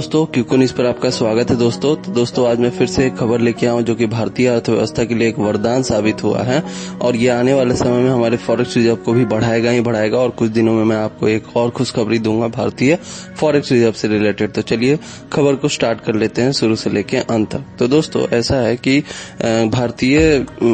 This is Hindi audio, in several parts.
दोस्तों, क्यूको न्यूज पर आपका स्वागत है। दोस्तों आज मैं फिर से एक खबर लेके आया हूं जो कि भारतीय अर्थव्यवस्था के लिए एक वरदान साबित हुआ है और ये आने वाले समय में हमारे फॉरेक्स रिजर्व को भी बढ़ाएगा ही बढ़ाएगा और कुछ दिनों में मैं आपको एक और खुशखबरी दूंगा भारतीय फॉरेक्स रिजर्व से रिलेटेड। तो चलिए खबर को स्टार्ट कर लेते हैं शुरू से लेके अंत तक। तो दोस्तों ऐसा है कि भारतीय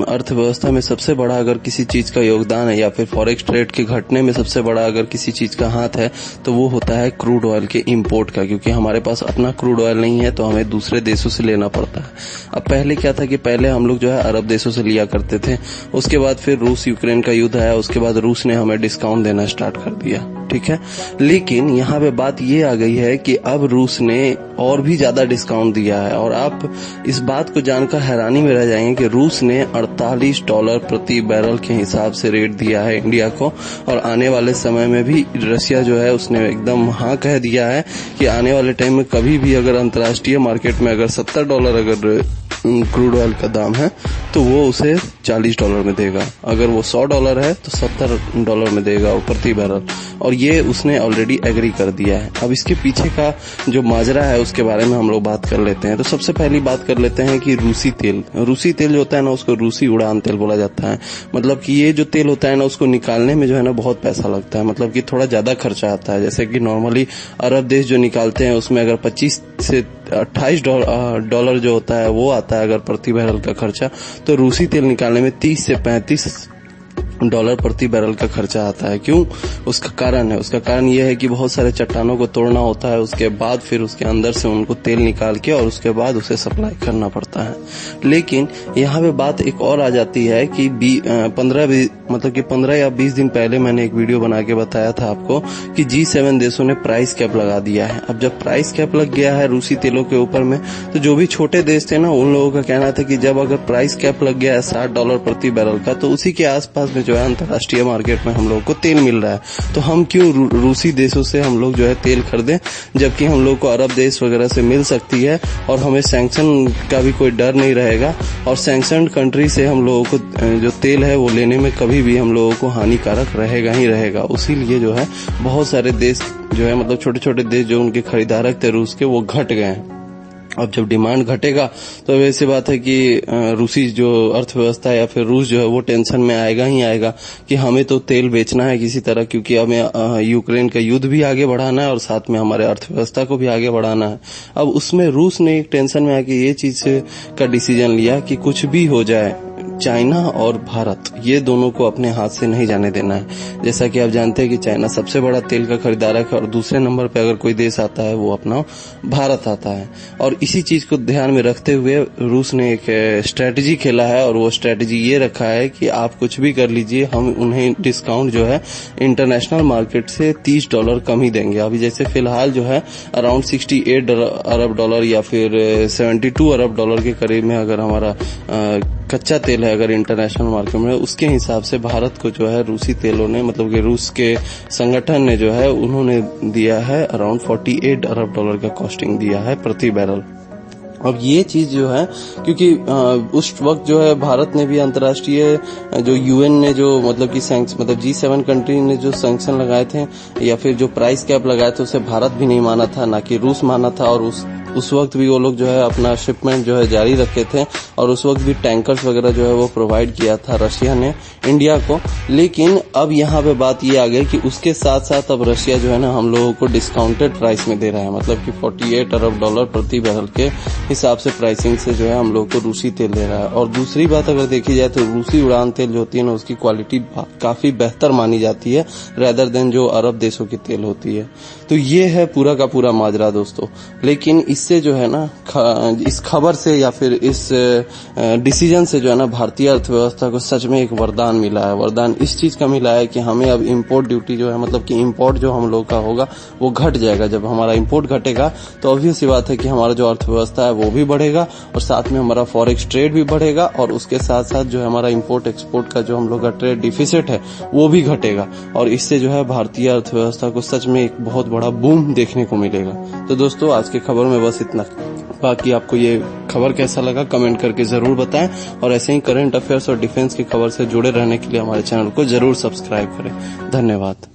अर्थव्यवस्था में सबसे बड़ा अगर किसी चीज का योगदान है या फिर फॉरेक्स ट्रेड के घटने में सबसे बड़ा अगर किसी चीज का हाथ है तो वो होता है क्रूड ऑयल के इंपोर्ट का, क्योंकि हमारे पास अपना क्रूड ऑयल नहीं है तो हमें दूसरे देशों से लेना पड़ता है। अब पहले क्या था कि पहले हम लोग जो है अरब देशों से लिया करते थे, उसके बाद फिर रूस यूक्रेन का युद्ध आया, उसके बाद रूस ने हमें डिस्काउंट देना स्टार्ट कर दिया, ठीक है। लेकिन यहाँ पे बात ये आ गई है कि अब रूस ने और भी ज्यादा डिस्काउंट दिया है और आप इस बात को जानकर हैरानी में रह जाएंगे कि रूस ने $48 प्रति बैरल के हिसाब से रेट दिया है इंडिया को और आने वाले समय में भी रशिया जो है उसने एकदम हाँ कह दिया है कि आने वाले टाइम में कभी भी अगर अंतर्राष्ट्रीय मार्केट में अगर $70 अगर क्रूड ऑयल का दाम है तो वो उसे $40 में देगा, अगर वो $100 है तो $70 में देगा प्रति बैरल, और ये उसने ऑलरेडी एग्री कर दिया है। अब इसके पीछे का जो माजरा है उसके बारे में हम लोग बात कर लेते हैं। तो सबसे पहली बात कर लेते हैं कि रूसी तेल जो होता है ना उसको रूसी उड़ान तेल बोला जाता है। मतलब कि ये जो तेल होता है ना उसको निकालने में जो है ना बहुत पैसा लगता है, मतलब कि थोड़ा ज्यादा खर्चा आता है। जैसे कि नॉर्मली अरब देश जो निकालते हैं उसमें अगर 25 से $28 जो होता है वो आता है अगर प्रति बैरल का खर्चा, तो रूसी तेल निकालने में 30 से $35 प्रति बैरल का खर्चा आता है। क्यों? उसका कारण यह है कि बहुत सारे चट्टानों को तोड़ना होता है, उसके बाद फिर उसके अंदर से उनको तेल निकाल के और उसके बाद उसे सप्लाई करना पड़ता है। लेकिन यहाँ पे बात एक और आ जाती है कि 15 या 20 दिन पहले मैंने एक वीडियो बना के बताया था आपको कि G7 देशों ने प्राइस कैप लगा दिया है। अब जब प्राइस कैप लग गया है रूसी तेलों के ऊपर में, तो जो भी छोटे देश थे ना उन लोगों का कहना था कि जब अगर प्राइस कैप लग गया है $60 प्रति बैरल का तो उसी के आसपास में जो है अंतर्राष्ट्रीय मार्केट में हम लोगों को तेल मिल रहा है, तो हम क्यों रूसी देशों से हम लोग जो है तेल खरीदें जबकि हम लोग को अरब देश वगैरह से मिल सकती है और हमें सैंक्शन का भी कोई डर नहीं रहेगा और सैंक्शन कंट्री से हम लोगों को जो तेल है वो लेने में कभी भी हम लोगों को हानिकारक रहेगा ही रहेगा। उसीलिए जो है बहुत सारे देश जो है मतलब छोटे छोटे देश जो उनके खरीदारक थे रूस के वो घट गए हैं। अब जब डिमांड घटेगा तो वैसी बात है कि रूसी जो अर्थव्यवस्था या फिर रूस जो है वो टेंशन में आएगा ही आएगा कि हमें तो तेल बेचना है किसी तरह, क्योंकि हमें यूक्रेन का युद्ध भी आगे बढ़ाना है और साथ में हमारे अर्थव्यवस्था को भी आगे बढ़ाना है। अब उसमें रूस ने एक टेंशन में आके ये चीज का डिसीजन लिया कि कुछ भी हो जाए चाइना और भारत ये दोनों को अपने हाथ से नहीं जाने देना है। जैसा कि आप जानते हैं कि चाइना सबसे बड़ा तेल का खरीदारक है और दूसरे नंबर पे अगर कोई देश आता है वो अपना भारत आता है, और इसी चीज को ध्यान में रखते हुए रूस ने एक स्ट्रेटजी खेला है और वो स्ट्रेटजी ये रखा है कि आप कुछ भी कर लीजिए, हम उन्हें डिस्काउंट जो है इंटरनेशनल मार्केट से $30 कम ही देंगे। अभी जैसे फिलहाल जो है अराउंड $68 अरब या फिर $72 अरब के करीब में अगर हमारा कच्चा तेल है अगर इंटरनेशनल मार्केट में, उसके हिसाब से भारत को जो है रूसी तेलों ने मतलब कि रूस के संगठन ने जो है उन्होंने दिया है अराउंड $48 अरब का कॉस्टिंग दिया है प्रति बैरल। अब ये चीज जो है क्योंकि उस वक्त जो है भारत ने भी अंतर्राष्ट्रीय जो यूएन ने जो मतलब कि मतलब G7 कंट्री ने जो सैंक्शन लगाए थे या फिर जो प्राइस कैप लगाए थे उसे भारत भी नहीं माना था, ना कि रूस माना था, और उस वक्त भी वो लोग जो है अपना शिपमेंट जो है जारी रखे थे और उस वक्त भी टैंकर्स वगैरह जो है वो प्रोवाइड किया था रशिया ने इंडिया को। लेकिन अब यहाँ पे बात ये आ गई कि उसके साथ साथ अब रशिया जो है ना हम लोगों को डिस्काउंटेड प्राइस में दे रहा है, मतलब कि $48 अरब प्रति बैरल के हिसाब से प्राइसिंग से जो है हम लोग को रूसी तेल दे रहा है। और दूसरी बात अगर देखी जाए तो रूसी उड़ान तेल जो होती है ना उसकी क्वालिटी काफी बेहतर मानी जाती है रेदर देन जो अरब देशों की तेल होती है। तो ये है पूरा का पूरा माजरा दोस्तों। लेकिन इससे जो है ना इस खबर से या फिर इस डिसीजन से जो है ना भारतीय अर्थव्यवस्था को सच में एक वरदान मिला है। वरदान इस चीज का मिला है कि हमें अब इंपोर्ट ड्यूटी जो है मतलब कि इंपोर्ट जो हम लोग का होगा वो घट जाएगा। जब हमारा इंपोर्ट घटेगा तो ऑब्वियस सी बात है कि हमारा जो अर्थव्यवस्था है वो भी बढ़ेगा और साथ में हमारा फॉरेक्स ट्रेड भी बढ़ेगा और उसके साथ साथ जो है हमारा इंपोर्ट एक्सपोर्ट का जो हम लोग का ट्रेड डिफिसिट है वो भी घटेगा और इससे जो है भारतीय अर्थव्यवस्था को सच में एक बहुत बड़ा बूम देखने को मिलेगा। तो दोस्तों आज के खबर में बस इतना। बाकी आपको ये खबर कैसा लगा कमेंट करके जरूर बताएं और ऐसे ही करंट अफेयर्स और डिफेंस की खबर से जुड़े रहने के लिए हमारे चैनल को जरूर सब्सक्राइब करें। धन्यवाद।